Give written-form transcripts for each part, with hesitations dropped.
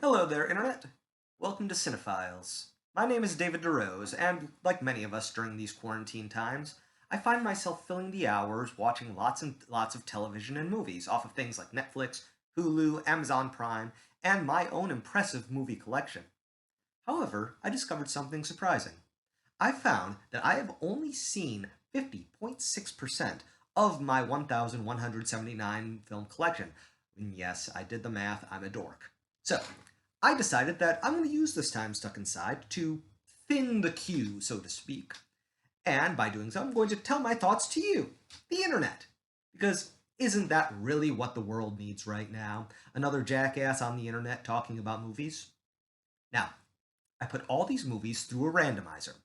Hello there, Internet. Welcome to Cinephiles. My name is David DeRose, and like many of us during these quarantine times, I find myself filling the hours watching lots and lots of television and movies off of things like Netflix, Hulu, Amazon Prime, and my own impressive movie collection. However, I discovered something surprising. I found that I have only seen 50.6% of my 1,179 film collection. And yes, I did the math, I'm a dork. So, I decided that I'm going to use this time stuck inside to thin the queue, so to speak. And by doing so, I'm going to tell my thoughts to you, the internet. Because isn't that really what the world needs right now? Another jackass on the internet talking about movies? Now, I put all these movies through a randomizer,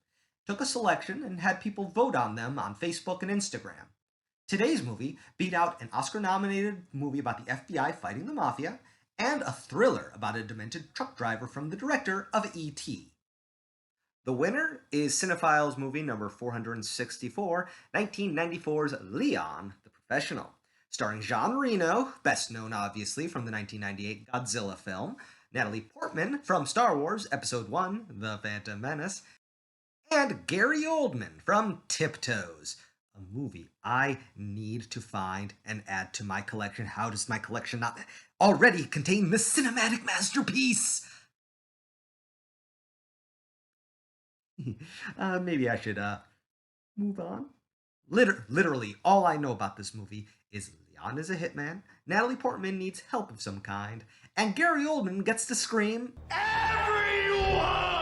took a selection, and had people vote on them on Facebook and Instagram. Today's movie beat out an Oscar-nominated movie about the FBI fighting the mafia, and a thriller about a demented truck driver from the director of E.T. The winner is Cinephiles movie number 464, 1994's Leon, the Professional, starring Jean Reno, best known obviously from the 1998 Godzilla film, Natalie Portman from Star Wars Episode 1, The Phantom Menace, and Gary Oldman from Tiptoes, a movie I need to find and add to my collection. How does my collection not already contain this cinematic masterpiece? Maybe I should move on. Literally, all I know about this movie is Leon is a hitman, Natalie Portman needs help of some kind, and Gary Oldman gets to scream, "Everyone!"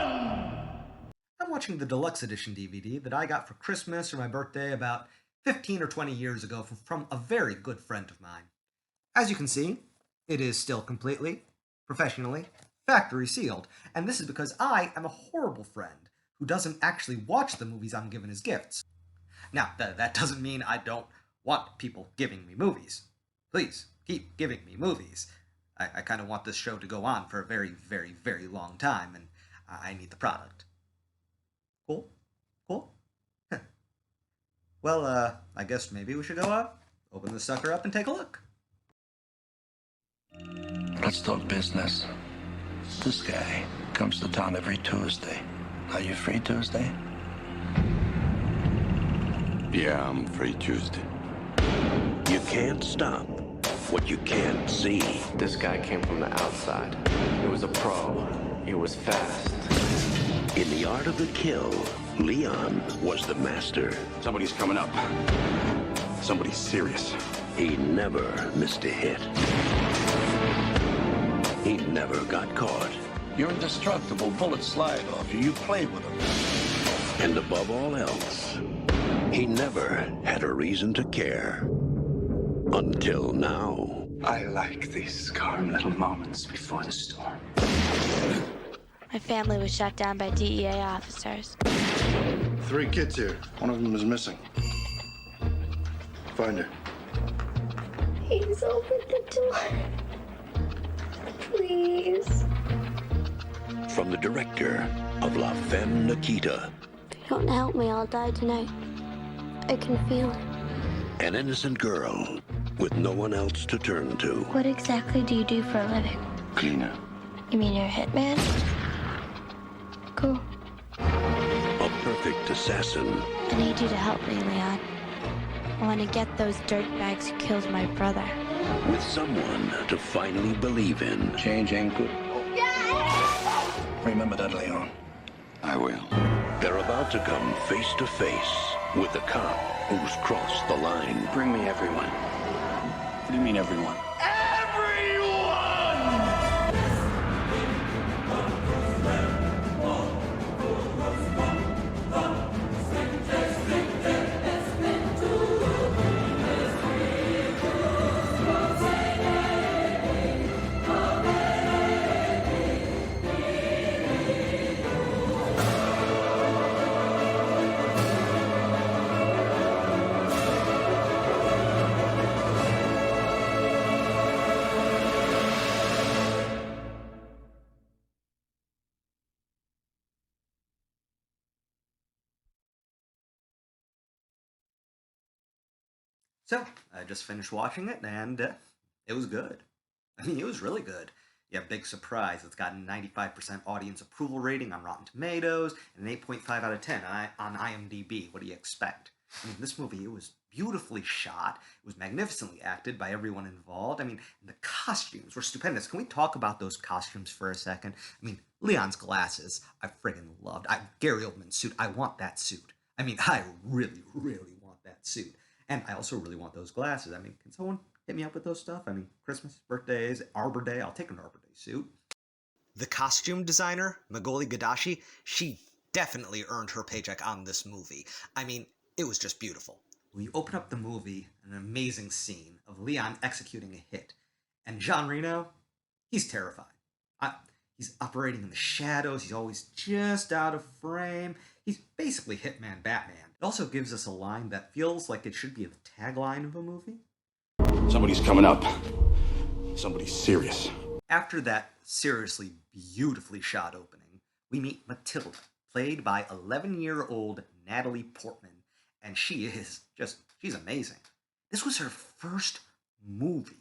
I'm watching the deluxe edition DVD that I got for Christmas or my birthday about 15 or 20 years ago from a very good friend of mine. As you can see, it is still completely, professionally, factory sealed, and this is because I am a horrible friend who doesn't actually watch the movies I'm given as gifts. Now, that doesn't mean I don't want people giving me movies. Please, keep giving me movies. I kind of want this show to go on for a very, very, very long time, and I need the product. Cool? Cool? Well, I guess maybe we should go open the sucker up and take a look. Let's talk business. This guy comes to town every Tuesday. Are you free Tuesday? Yeah, I'm free Tuesday. You can't stop what you can't see. This guy came from the outside. He was a pro. He was fast. In the art of the kill, Leon was the master. Somebody's coming up. Somebody's serious. He never missed a hit. He never got caught. You're indestructible. Bullets slide off you. You play with them. And above all else, he never had a reason to care. Until now. I like these calm little moments before the storm. My family was shot down by DEA officers. 3 kids here. One of them is missing. Find her. Please open the door. Please. From the director of La Femme Nikita. If you don't help me, I'll die tonight. I can feel it. An innocent girl with no one else to turn to. What exactly do you do for a living? Cleaner. You mean you're a hitman? Cool. A perfect assassin. I need you to help me, Leon. I want to get those dirtbags who killed my brother. With someone to finally believe in. Change ain't good. Remember that, Leon. I will. They're about to come face to face with a cop who's crossed the line. Bring me everyone. What do you mean, everyone? So, I just finished watching it, and it was good. I mean, it was really good. Yeah, big surprise. It's got a 95% audience approval rating on Rotten Tomatoes and an 8.5 out of 10 on IMDb. What do you expect? I mean, this movie, it was beautifully shot. It was magnificently acted by everyone involved. I mean, the costumes were stupendous. Can we talk about those costumes for a second? I mean, Leon's glasses, I friggin' loved. Gary Oldman's suit, I want that suit. I mean, I really, really want that suit. And I also really want those glasses. I mean, can someone hit me up with those stuff? I mean, Christmas, birthdays, Arbor Day, I'll take an Arbor Day suit. The costume designer, Magoli Gadashi, she definitely earned her paycheck on this movie. I mean, it was just beautiful. We open up the movie, an amazing scene of Leon executing a hit. And Jean Reno, he's terrified. He's operating in the shadows, he's always just out of frame. He's basically Hitman Batman. It also gives us a line that feels like it should be the tagline of a movie. Somebody's coming up. Somebody's serious. After that seriously beautifully shot opening, we meet Matilda, played by 11-year-old Natalie Portman, and she's amazing. This was her first movie.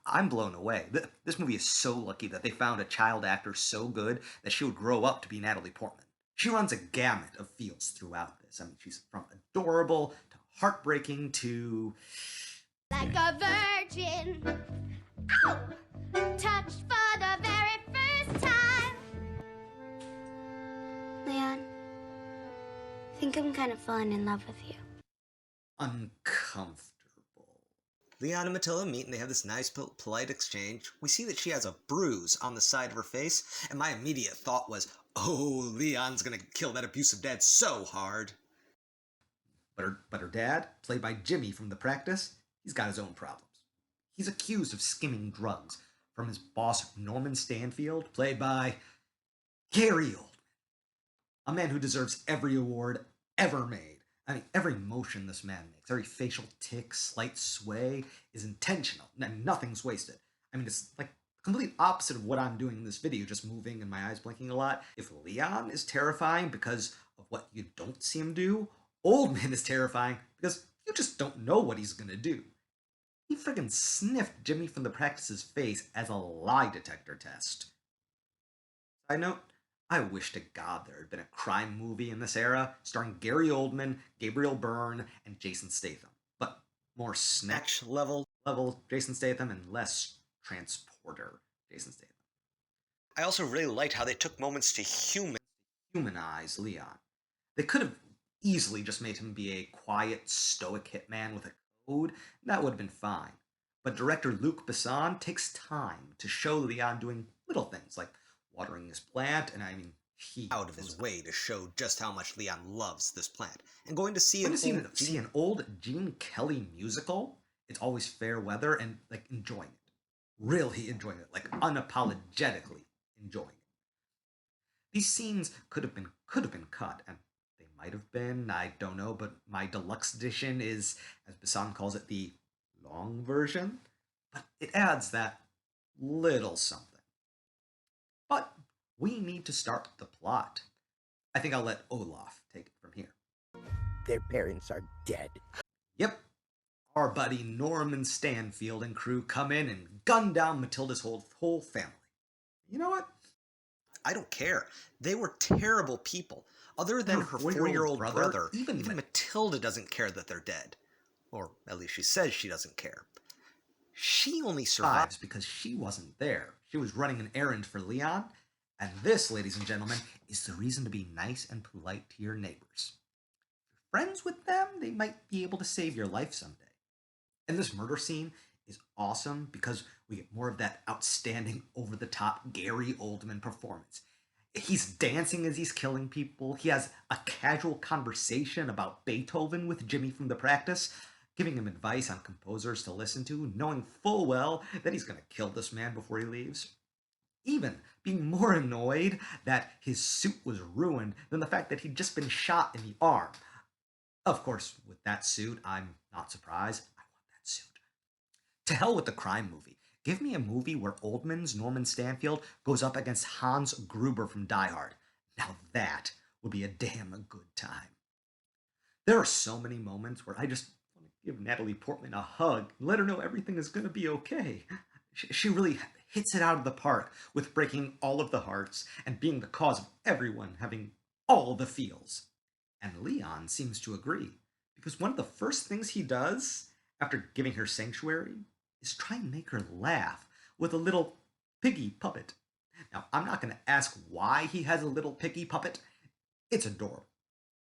I'm blown away. This movie is so lucky that they found a child actor so good that she would grow up to be Natalie Portman. She runs a gamut of feels throughout this. I mean, she's from adorable to heartbreaking to... Like a virgin. Ow! Touched for the very first time. Leon, I think I'm kind of falling in love with you. uncomfortable. Leon and Matilda meet and they have this nice, polite exchange. We see that she has a bruise on the side of her face, and my immediate thought was, oh, Leon's gonna kill that abusive dad so hard. But her dad, played by Jimmy from The Practice, he's got his own problems. He's accused of skimming drugs from his boss, Norman Stanfield, played by Gary Oldman. A man who deserves every award ever made. I mean, every motion this man makes, every facial tick, slight sway is intentional, and nothing's wasted. I mean, it's like the complete opposite of what I'm doing in this video, just moving and my eyes blinking a lot. If Leon is terrifying because of what you don't see him do, Oldman is terrifying because you just don't know what he's gonna do. He friggin' sniffed Jimmy from The Practice's face as a lie detector test. Side note, I wish to God there had been a crime movie in this era starring Gary Oldman, Gabriel Byrne, and Jason Statham. But more snatch level Jason Statham and less transporter Jason Statham. I also really liked how they took moments to humanize Leon. They could have easily just made him be a quiet, stoic hitman with a code. That would have been fine. But director Luc Besson takes time to show Leon doing little things like watering his plant, and I mean, he out of his way to show just how much Leon loves this plant. And going to see an old Gene Kelly musical, It's Always Fair Weather, and like enjoying it. Really enjoying it, like unapologetically enjoying it. These scenes could have been cut, and they might have been, I don't know, but my deluxe edition is, as Besson calls it, the long version. But it adds that little something. But we need to start the plot. I think I'll let Olaf take it from here. Their parents are dead. Yep. Our buddy Norman Stanfield and crew come in and gun down Matilda's whole family. You know what? I don't care. They were terrible people. Other than her 4-year-old brother, even Matilda doesn't care that they're dead. Or at least she says she doesn't care. She only survives because she wasn't there. She was running an errand for Leon, and this, ladies and gentlemen, is the reason to be nice and polite to your neighbors. If you're friends with them, they might be able to save your life someday. And this murder scene is awesome because we get more of that outstanding, over-the-top Gary Oldman performance. He's dancing as he's killing people. He has a casual conversation about Beethoven with Jimmy from The Practice, giving him advice on composers to listen to, knowing full well that he's going to kill this man before he leaves. Even being more annoyed that his suit was ruined than the fact that he'd just been shot in the arm. Of course, with that suit, I'm not surprised. I want that suit. To hell with the crime movie. Give me a movie where Oldman's Norman Stanfield goes up against Hans Gruber from Die Hard. Now that would be a damn good time. There are so many moments where I just give Natalie Portman a hug and let her know everything is going to be okay. She really hits it out of the park with breaking all of the hearts and being the cause of everyone having all the feels. And Leon seems to agree, because one of the first things he does after giving her sanctuary is try and make her laugh with a little piggy puppet. Now, I'm not going to ask why he has a little piggy puppet. It's adorable.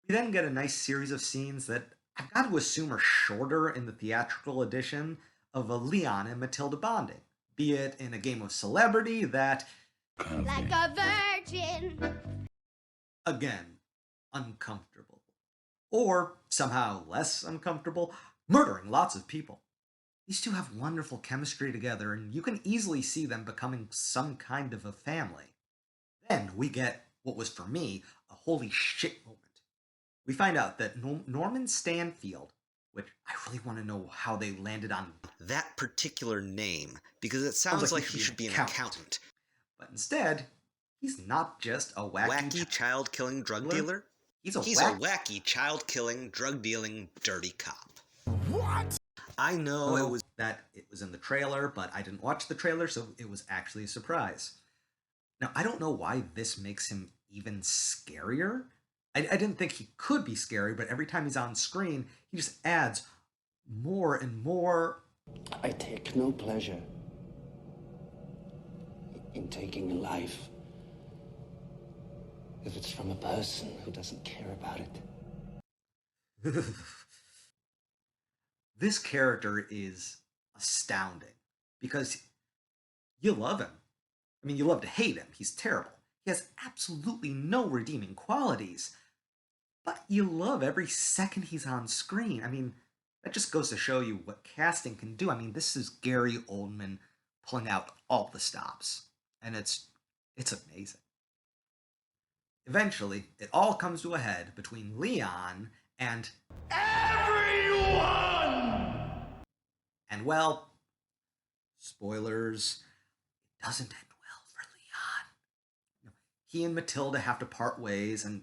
We then get a nice series of scenes that I've got to assume are shorter in the theatrical edition of a Leon and Matilda bonding, be it in a game of celebrity that, Like a virgin. again, uncomfortable, or somehow less uncomfortable, murdering lots of people. These two have wonderful chemistry together, and you can easily see them becoming some kind of a family. Then we get what was for me a holy shit moment. We find out that Norman Stanfield, which I really want to know how they landed on that particular name, because it sounds like he should be an accountant. But instead, he's not just a wacky child-killing drug dealer? He's a wacky child-killing, drug-dealing, dirty cop. What? I know it was in the trailer, but I didn't watch the trailer, so it was actually a surprise. Now, I don't know why this makes him even scarier. I didn't think he could be scary, but every time he's on screen, he just adds more and more. I take no pleasure in taking a life if it's from a person who doesn't care about it. This character is astounding because you love him. I mean, you love to hate him. He's terrible. He has absolutely no redeeming qualities. But you love every second he's on screen. I mean, that just goes to show you what casting can do. I mean, this is Gary Oldman pulling out all the stops. And it's amazing. Eventually, it all comes to a head between Leon and everyone! And well, spoilers, it doesn't end well for Leon. He and Matilda have to part ways, and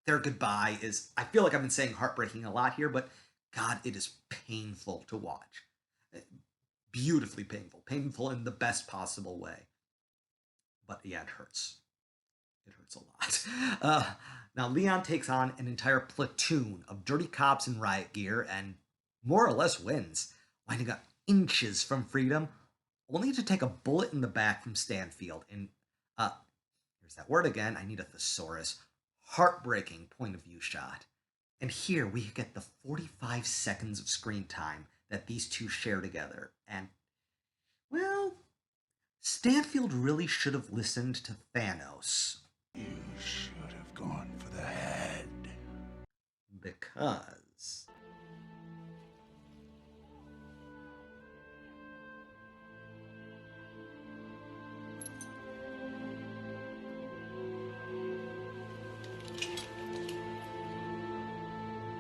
their goodbye is, I feel like I've been saying heartbreaking a lot here, but God, it is painful to watch. Beautifully painful. Painful in the best possible way. But yeah, it hurts. It hurts a lot. Now, Leon takes on an entire platoon of dirty cops in riot gear and more or less wins, winding up inches from freedom, only to take a bullet in the back from Stanfield in, here's that word again, I need a thesaurus, heartbreaking point of view shot. And here we get the 45 seconds of screen time that these two share together. And, well, Stanfield really should have listened to Thanos. You should have gone for the head. Because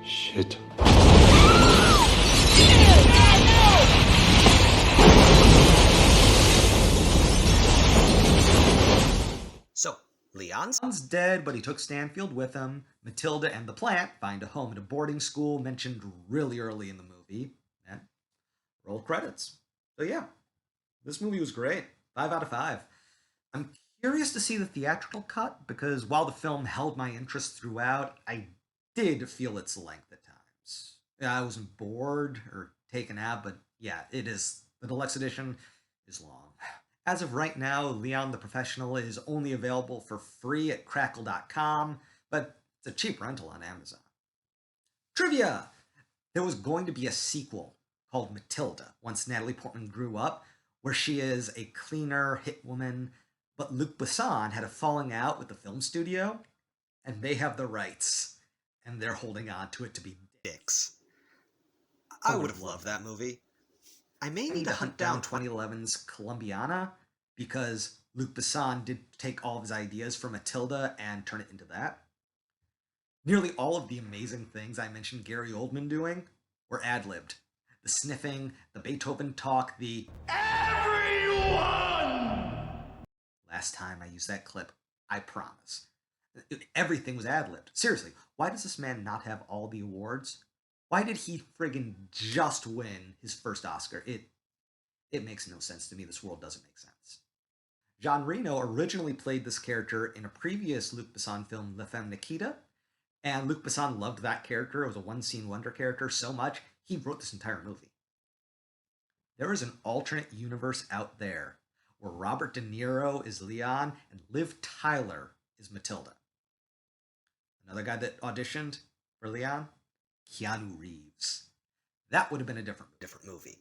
Shit. So, Leon's dead, but he took Stanfield with him. Matilda and the plant find a home at a boarding school mentioned really early in the movie. And roll credits. So yeah, this movie was great. 5 out of 5. I'm curious to see the theatrical cut, because while the film held my interest throughout, I did feel its length at times. I wasn't bored or taken out, but yeah, it is. The deluxe edition is long. As of right now, Leon the Professional is only available for free at Crackle.com, but it's a cheap rental on Amazon. Trivia! There was going to be a sequel called Matilda once Natalie Portman grew up, where she is a cleaner hit woman, but Luc Besson had a falling out with the film studio, and they have the rights, and they're holding on to it to be dicks. I would have loved that movie. I may need to hunt down 2011's Columbiana, because Luc Besson did take all of his ideas from Matilda and turn it into that. Nearly all of the amazing things I mentioned Gary Oldman doing were ad-libbed. The sniffing, the Beethoven talk, the everyone! Last time I used that clip, I promise. Everything was ad-libbed. Seriously, why does this man not have all the awards? Why did he friggin' just win his first Oscar? It makes no sense to me. This world doesn't make sense. Jean Reno originally played this character in a previous Luc Besson film, La Femme Nikita, and Luc Besson loved that character. It was a one-scene wonder character so much, he wrote this entire movie. There is an alternate universe out there where Robert De Niro is Leon and Liv Tyler is Matilda. Another guy that auditioned for Leon, Keanu Reeves. That would have been a different movie.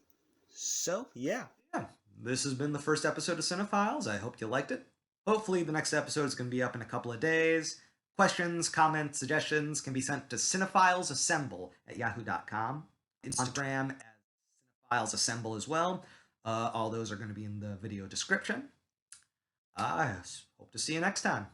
So, yeah. Yeah, this has been the first episode of Cinephiles. I hope you liked it. Hopefully the next episode is going to be up in a couple of days. Questions, comments, suggestions can be sent to cinephilesassemble@yahoo.com. Instagram as Cinephiles as well. All those are going to be in the video description. I hope to see you next time.